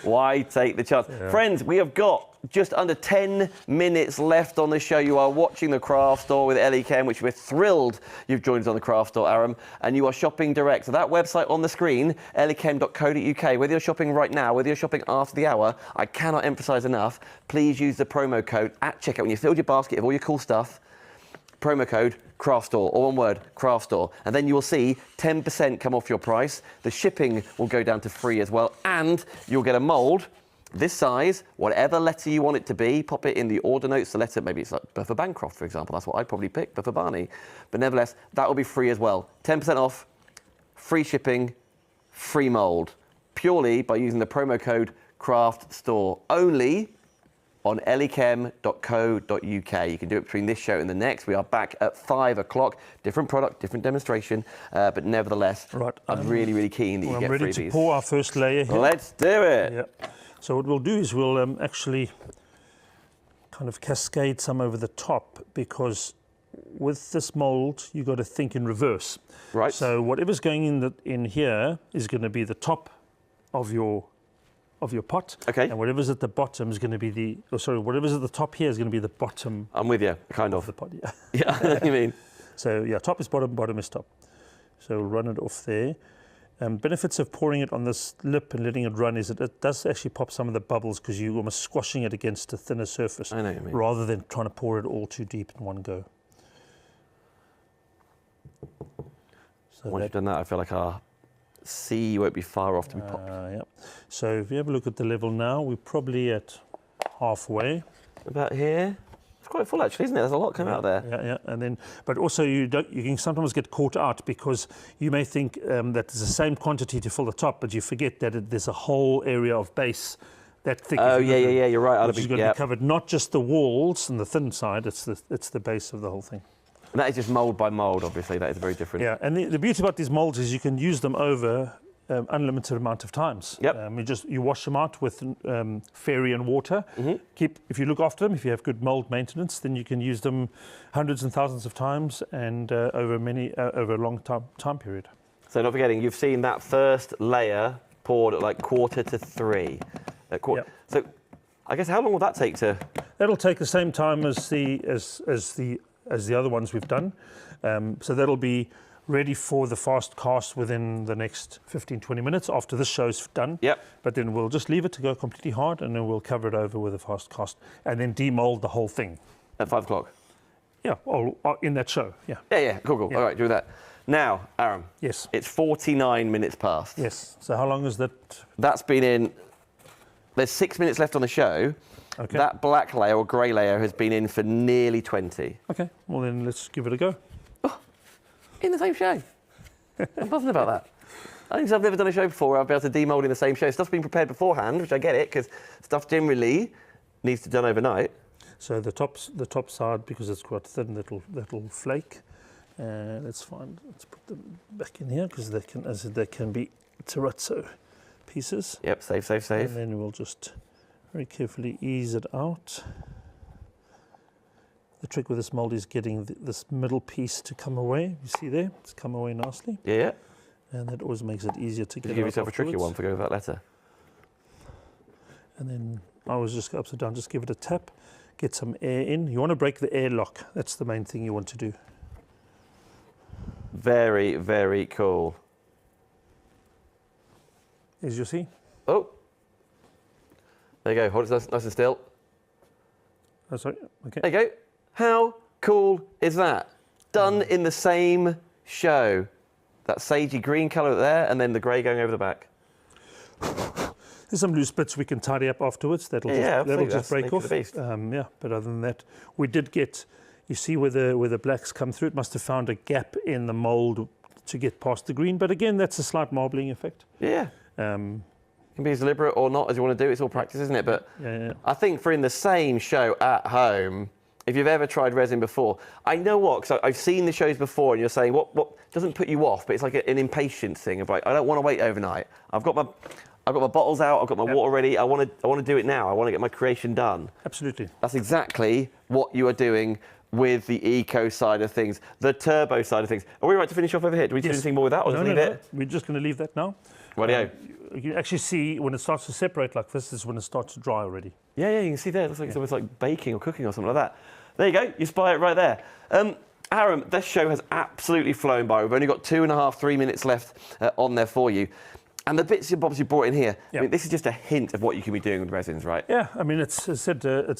why take the chance? Yeah. Friends, we have got just under 10 minutes left on the show. You are watching the Craft Store with Eli-Chem, which we're thrilled you've joined us on the Craft Store, Aram, and you are shopping direct. So that website on the screen, eli-chem.co.uk, whether you're shopping right now, whether you're shopping after the hour, I cannot emphasize enough, please use the promo code at checkout. When you filled your basket of all your cool stuff, promo code Craft Store, or one word, Craft Store, and then you will see 10% come off your price. The shipping will go down to free as well, and you'll get a mould this size, whatever letter you want it to be. Pop it in the order notes. The letter, maybe it's like Buffer Bancroft, for example. That's what I'd probably pick, Buffer Barney. But nevertheless, that will be free as well. 10% off, free shipping, free mould, purely by using the promo code Craft Store. Only on eli-chem.co.uk. You can do it between this show and the next. We are back at 5 o'clock. Different product, different demonstration, but nevertheless, I'm really, really keen that you get freebies. I'm ready to pour our first layer here. Let's do it. Yep. So what we'll do is we'll actually kind of cascade some over the top, because with this mold, you've got to think in reverse. Right. So whatever's going in here is going to be the top of your pot. Okay. And whatever's at the bottom is going to be whatever's at the top here is going to be the bottom. I'm with you, kind of. The pot, yeah. Yeah, I know what you mean. So yeah, top is bottom, bottom is top. So we'll run it off there. Benefits of pouring it on this lip and letting it run is that it does actually pop some of the bubbles, because you're almost squashing it against a thinner surface. I know what you mean. Rather than trying to pour it all too deep in one go. So once you've done that, I feel like our C won't be far off to be popped. Yep. So if you have a look at the level now, we're probably at halfway. About here. It's quite full actually, isn't it? There's a lot coming out there. Yeah. And then, but also you can sometimes get caught out, because you may think that it's the same quantity to fill the top, but you forget that there's a whole area of base that thick. Oh yeah, you're right. Which is going to be covered, not just the walls and the thin side. It's the base of the whole thing. And that is just mould by mould, obviously. That is very different. Yeah, and the beauty about these molds is you can use them over unlimited amount of times. Yep. You wash them out with fairy and water. If you look after them, if you have good mold maintenance, then you can use them hundreds and thousands of times, and over a long time period. So not forgetting, you've seen that first layer poured at like 2:45. Yep. So I guess how long will that take to? That'll take the same time as the other ones we've done. So that'll be ready for the fast cast within the next 15-20 minutes after this show's done. Yep. But then we'll just leave it to go completely hard, and then we'll cover it over with a fast cast, and then demold the whole thing. At 5 o'clock? Yeah, in that show, yeah. Yeah, cool. Yeah. All right, do that. Now, Aram. Yes. It's 49 minutes past. Yes. So how long is that? That's been in, there's 6 minutes left on the show. Okay. That black layer or grey layer has been in for nearly 20. Okay, well then let's give it a go. In the same show. I'm buzzing about that. I think I've never done a show before where I've been able to demold in the same show. Stuff's been prepared beforehand, which I get it, because stuff generally needs to be done overnight. So the top side, because it's quite thin, that'll flake. Let's put them back in here, because they can be terrazzo pieces. Yep, save. And then we'll just very carefully ease it out. The trick with this mold is getting this middle piece to come away. You see there? It's come away nicely. Yeah. And that always makes it easier to get Give yourself a tricky one for going with that letter. And then I always just go upside down, just give it a tap, get some air in. You want to break the air lock. That's the main thing you want to do. Very, very cool. As you see. Oh. There you go. Hold it nice and still. Oh, sorry. Okay. There you go. How cool is that? Done in the same show. That sagey green colour there, and then the grey going over the back. There's some loose bits we can tidy up afterwards. That'll just break off. Yeah, but other than that, we did get. You see where the blacks come through. It must have found a gap in the mould to get past the green. But again, that's a slight marbling effect. Yeah. It can be as deliberate or not as you want to do. It's all practice, isn't it? But yeah. I think for in the same show at home, if you've ever tried resin before, I know what, because I've seen the shows before, and you're saying what doesn't put you off, but it's like an impatience thing of like, I don't want to wait overnight. I've got my bottles out. I've got my water ready. I want to do it now. I want to get my creation done. Absolutely. That's exactly what you are doing with the eco side of things, the turbo side of things. Are we right to finish off over here? Do we do anything more with that, or just leave it? We're just going to leave that now. Rightio. You actually see when it starts to separate like this is when it starts to dry already. Yeah, you can see there. It looks like it's almost like baking or cooking or something like that. There you go. You spy it right there. Aram, this show has absolutely flown by. We've only got 2.5, 3 minutes left on there for you. And the bits you've obviously brought in here, I mean, this is just a hint of what you can be doing with resins, right? Yeah, I mean, it's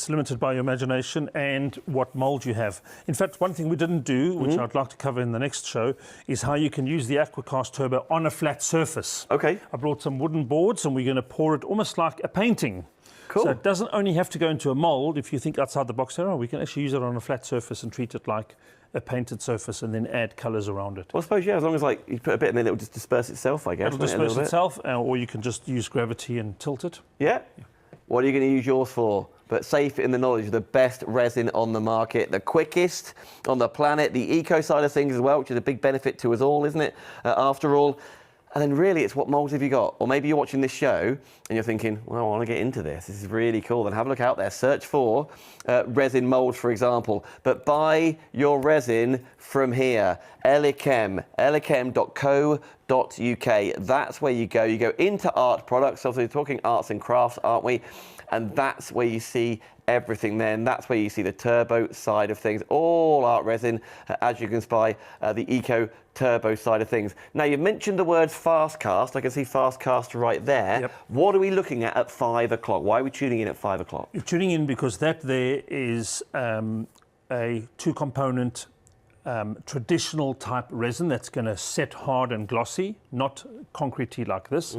limited by your imagination and what mould you have. In fact, one thing we didn't do, which I'd like to cover in the next show, is how you can use the AquaCast TURBO on a flat surface. Okay. I brought some wooden boards, and we're going to pour it almost like a painting. Cool. So it doesn't only have to go into a mould. If you think outside the box, we can actually use it on a flat surface and treat it like a painted surface, and then add colours around it. Well, I suppose, as long as you put a bit in there, it'll just disperse itself, I guess. It'll disperse itself, or you can just use gravity and tilt it. Yeah. What are you going to use yours for? But safe in the knowledge of the best resin on the market, the quickest on the planet, the eco side of things as well, which is a big benefit to us all, isn't it? After all. And then really, it's what moulds have you got? Or maybe you're watching this show and you're thinking, well, I want to get into this. This is really cool. Then have a look out there. Search for resin moulds, for example. But buy your resin from here. Eli-Chem, elichem.co.uk. That's where you go. You go into art products. So we're talking arts and crafts, aren't we? And that's where you see everything then. That's where you see the turbo side of things. All art resin, as you can spy, the eco turbo side of things. Now, you've mentioned the word fast cast. I can see fast cast right there. Yep. What are we looking at 5 o'clock? Why are we tuning in at 5 o'clock? You're tuning in because that there is a two-component traditional type resin that's going to set hard and glossy, not concretey like this.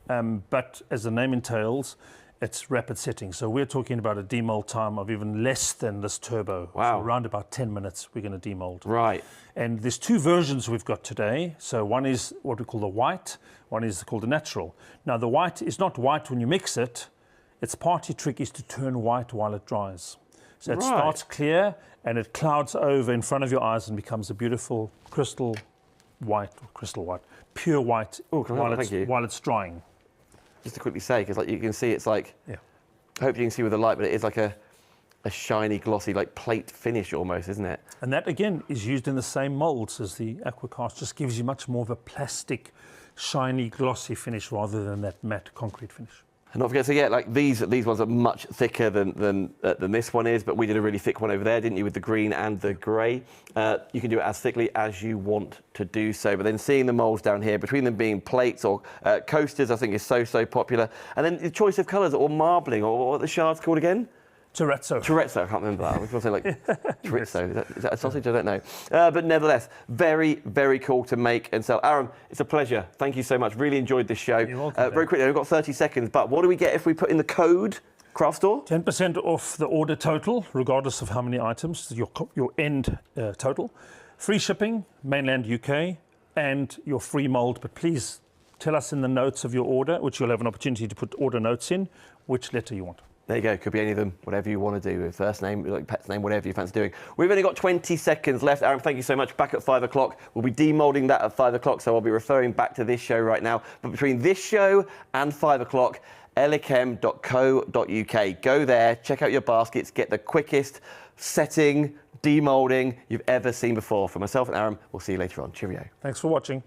But as the name entails, it's rapid setting. So we're talking about a demold time of even less than this turbo. Wow. So around about 10 minutes, we're going to demold. Right. And there's two versions we've got today. So one is what we call the white, one is called the natural. Now the white is not white when you mix it. Its party trick is to turn white while it dries. So it starts clear and it clouds over in front of your eyes and becomes a beautiful crystal white, pure white while it's drying. Just to quickly say, because you can see it's like, I hope you can see with the light, but it is like a shiny, glossy, like plate finish almost, isn't it? And that, again, is used in the same moulds as the AquaCast. Just gives you much more of a plastic, shiny, glossy finish rather than that matte concrete finish. And not forget, so yeah, like these ones are much thicker than this one is, but we did a really thick one over there, didn't you, with the green and the grey? You can do it as thickly as you want to do so, but then seeing the moulds down here, between them being plates or coasters, I think is so popular. And then the choice of colours, or marbling, or what are the shards called again? Terrazzo. Terrazzo, I can't remember that. I was going to say like chorizo. Is that a sausage? I don't know. But nevertheless, very cool to make and sell. Aram, it's a pleasure. Thank you so much. Really enjoyed this show. You're welcome. Very quickly, we've got 30 seconds, but what do we get if we put in the code Craft Store? 10% off the order total, regardless of how many items, your end total. Free shipping, mainland UK, and your free mould. But please tell us in the notes of your order, which you'll have an opportunity to put order notes in, which letter you want. There you go, could be any of them, whatever you want to do, first name, like pet's name, whatever you fancy doing. We've only got 20 seconds left. Aram, thank you so much. Back at 5 o'clock. We'll be demolding that at 5 o'clock, so I'll be referring back to this show right now. But between this show and 5 o'clock, Eli-Chem.co.uk. Go there, check out your baskets, get the quickest setting, demolding you've ever seen before. For myself and Aram, we'll see you later on. Cheerio. Thanks for watching.